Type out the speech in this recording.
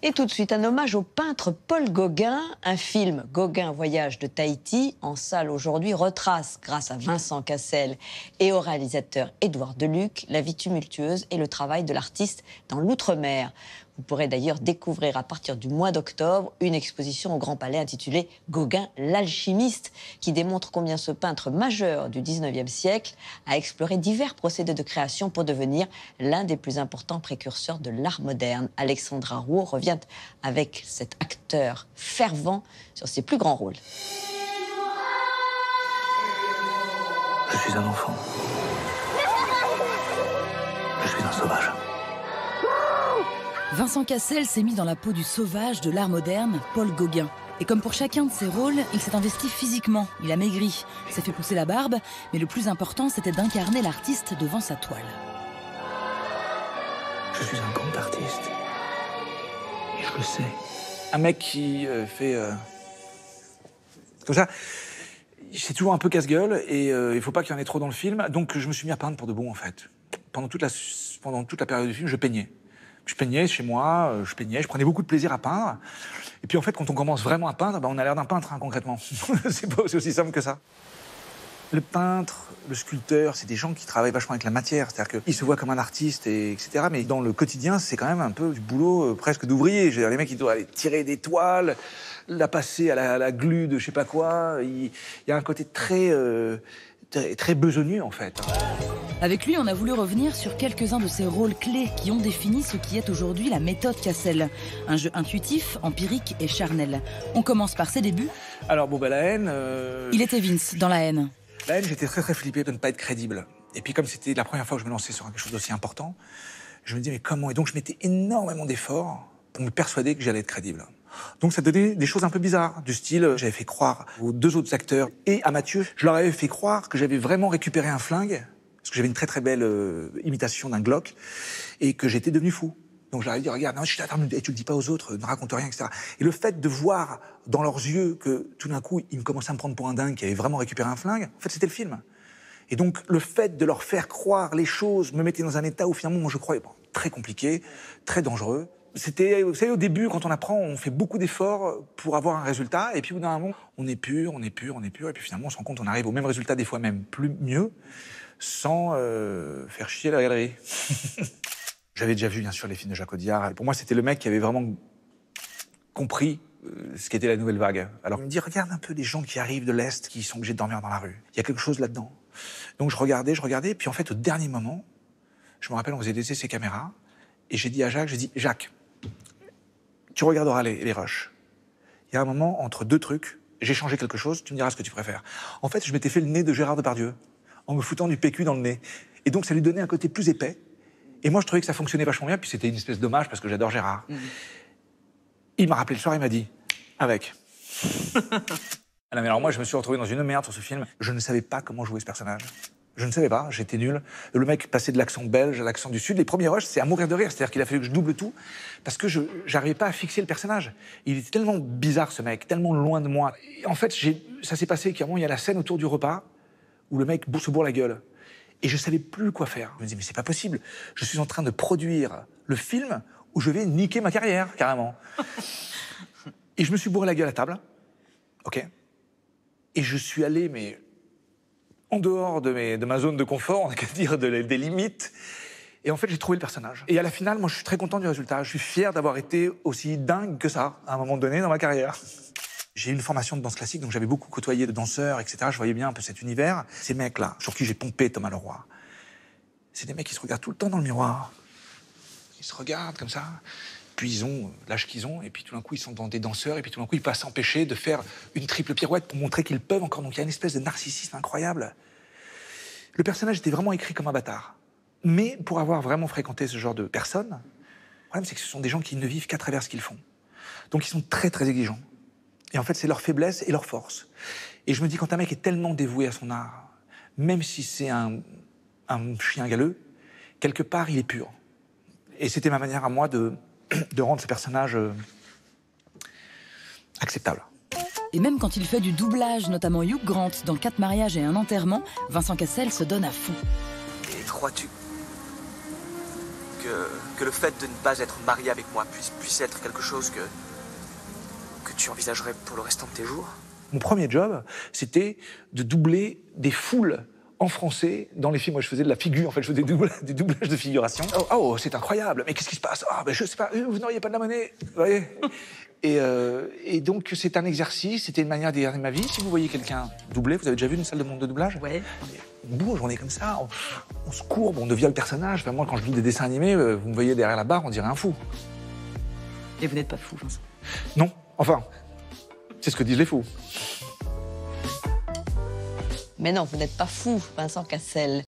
Et tout de suite, un hommage au peintre Paul Gauguin. Un film, Gauguin Voyage de Tahiti, en salle aujourd'hui, retrace, grâce à Vincent Cassel et au réalisateur Édouard Deluc, la vie tumultueuse et le travail de l'artiste dans l'outre-mer. Vous pourrez d'ailleurs découvrir à partir du mois d'octobre une exposition au Grand Palais intitulée Gauguin l'alchimiste, qui démontre combien ce peintre majeur du 19e siècle a exploré divers procédés de création pour devenir l'un des plus importants précurseurs de l'art moderne. Alexandra Rouault revient avec cet acteur fervent sur ses plus grands rôles. Je suis un enfant. Je suis un sauvage. Vincent Cassel s'est mis dans la peau du sauvage de l'art moderne, Paul Gauguin. Et comme pour chacun de ses rôles, il s'est investi physiquement, il a maigri, s'est fait pousser la barbe, mais le plus important, c'était d'incarner l'artiste devant sa toile. Je suis un grand artiste. Et je le sais. Un mec qui fait... comme ça, c'est toujours un peu casse-gueule, et il faut pas qu'il y en ait trop dans le film, donc je me suis mis à peindre pour de bon, en fait. Pendant toute la période du film, je peignais. Je peignais chez moi, je prenais beaucoup de plaisir à peindre. Et puis en fait, quand on commence vraiment à peindre, on a l'air d'un peintre, hein, concrètement. C'est aussi simple que ça. Le peintre, le sculpteur, c'est des gens qui travaillent vachement avec la matière. C'est-à-dire qu'ils se voient comme un artiste, etc. Mais dans le quotidien, c'est quand même un peu du boulot presque d'ouvrier. Les mecs, ils doivent aller tirer des toiles, la passer à la glu de je sais pas quoi. Il y a un côté très besogneux, en fait. Avec lui, on a voulu revenir sur quelques-uns de ces rôles clés qui ont défini ce qui est aujourd'hui la méthode Cassel. Un jeu intuitif, empirique et charnel. On commence par ses débuts. Alors, bon, la haine... Il était Vince, dans La haine. La haine, j'étais très flippé de ne pas être crédible. Et puis, comme c'était la première fois que je me lançais sur quelque chose d'aussi important, je me disais, mais comment? Et donc, je mettais énormément d'efforts pour me persuader que j'allais être crédible. Donc ça donnait des choses un peu bizarres, du style, j'avais fait croire aux deux autres acteurs et à Mathieu, je leur avais fait croire que j'avais vraiment récupéré un flingue, parce que j'avais une très belle imitation d'un Glock, et que j'étais devenu fou. Donc je leur ai dit, regarde, non, tu le dis pas aux autres, ne raconte rien, etc. Et le fait de voir dans leurs yeux que tout d'un coup, ils me commençaient à me prendre pour un dingue qui avait vraiment récupéré un flingue, en fait, c'était le film. Et donc le fait de leur faire croire les choses me mettait dans un état où finalement, moi je croyais, très compliqué, très dangereux. C'était, vous savez, au début, quand on apprend, on fait beaucoup d'efforts pour avoir un résultat, et puis au bout d'un moment, on est pur, et puis finalement, on se rend compte, on arrive au même résultat, des fois même mieux, sans faire chier la galerie. J'avais déjà vu, bien sûr, les films de Jacques Audiard. Pour moi, c'était le mec qui avait vraiment compris ce qu'était la nouvelle vague. Alors, il me dit, regarde un peu les gens qui arrivent de l'Est, qui sont obligés de dormir dans la rue. Il y a quelque chose là-dedans. Donc je regardais, et puis en fait, au dernier moment, je me rappelle, on faisait laisser ces caméras, et j'ai dit à Jacques, Jacques, tu regarderas les rushs. Il y a un moment, entre deux trucs, j'ai changé quelque chose, tu me diras ce que tu préfères. En fait, je m'étais fait le nez de Gérard Depardieu, en me foutant du PQ dans le nez. Et donc, ça lui donnait un côté plus épais. Et moi, je trouvais que ça fonctionnait vachement bien, puis c'était une espèce d'hommage, parce que j'adore Gérard. Il m'a rappelé le soir, il m'a dit, avec. Alors moi, je me suis retrouvé dans une merde sur ce film. Je ne savais pas comment jouer ce personnage. Je ne savais pas, j'étais nul. Le mec passait de l'accent belge à l'accent du sud. Les premiers rushs, c'est à mourir de rire. C'est-à-dire qu'il a fallu que je double tout, parce que je n'arrivais pas à fixer le personnage. Il était tellement bizarre, ce mec, tellement loin de moi. Et en fait, ça s'est passé qu'à un moment, il y a la scène autour du repas, où le mec se bourre la gueule. Et je savais plus quoi faire. Je me dis, mais c'est pas possible. Je suis en train de produire le film où je vais niquer ma carrière, carrément. Et je me suis bourré la gueule à table. OK. Et je suis allé, mais en dehors de ma zone de confort, on a qu'à dire des limites. Et en fait, j'ai trouvé le personnage. Et à la finale, moi, je suis très content du résultat. Je suis fier d'avoir été aussi dingue que ça, à un moment donné, dans ma carrière. J'ai eu une formation de danse classique, donc j'avais beaucoup côtoyé de danseurs, etc. Je voyais bien un peu cet univers. Ces mecs-là, sur qui j'ai pompé Thomas Leroy, c'est des mecs qui se regardent tout le temps dans le miroir. Ils se regardent comme ça, puis ils ont l'âge qu'ils ont, et puis tout d'un coup, ils sont dans des danseurs, et puis tout d'un coup, ils peuvent s'empêcher de faire une triple pirouette pour montrer qu'ils peuvent encore. Donc il y a une espèce de narcissisme incroyable. Le personnage était vraiment écrit comme un bâtard. Mais pour avoir vraiment fréquenté ce genre de personnes, le problème, c'est que ce sont des gens qui ne vivent qu'à travers ce qu'ils font. Donc ils sont très, très exigeants. Et en fait, c'est leur faiblesse et leur force. Et je me dis, quand un mec est tellement dévoué à son art, même si c'est un chien galeux, quelque part, il est pur. Et c'était ma manière à moi de rendre ce personnage acceptable. Et même quand il fait du doublage, notamment Hugh Grant dans 4 mariages et un enterrement, Vincent Cassel se donne à fond. Et crois-tu que le fait de ne pas être marié avec moi puisse être quelque chose que tu envisagerais pour le restant de tes jours? Mon premier job, c'était de doubler des foules en français dans les films. Moi, je faisais de la figure, en fait, je faisais des doublages de figuration. Oh, c'est incroyable, mais qu'est-ce qui se passe? Ah, ben je sais pas, vous n'auriez pas de la monnaie, vous voyez. Et donc, c'est un exercice, c'était une manière de gagner ma vie. Si vous voyez quelqu'un doubler, vous avez déjà vu une salle de doublage? Ouais. On bouge, on est comme ça, on se courbe, on devient le personnage. Enfin, moi, quand je lis des dessins animés, vous me voyez derrière la barre, on dirait un fou. Et vous n'êtes pas fou, Vincent? Non, enfin, c'est ce que disent les fous. Mais non, vous n'êtes pas fou, Vincent Cassel.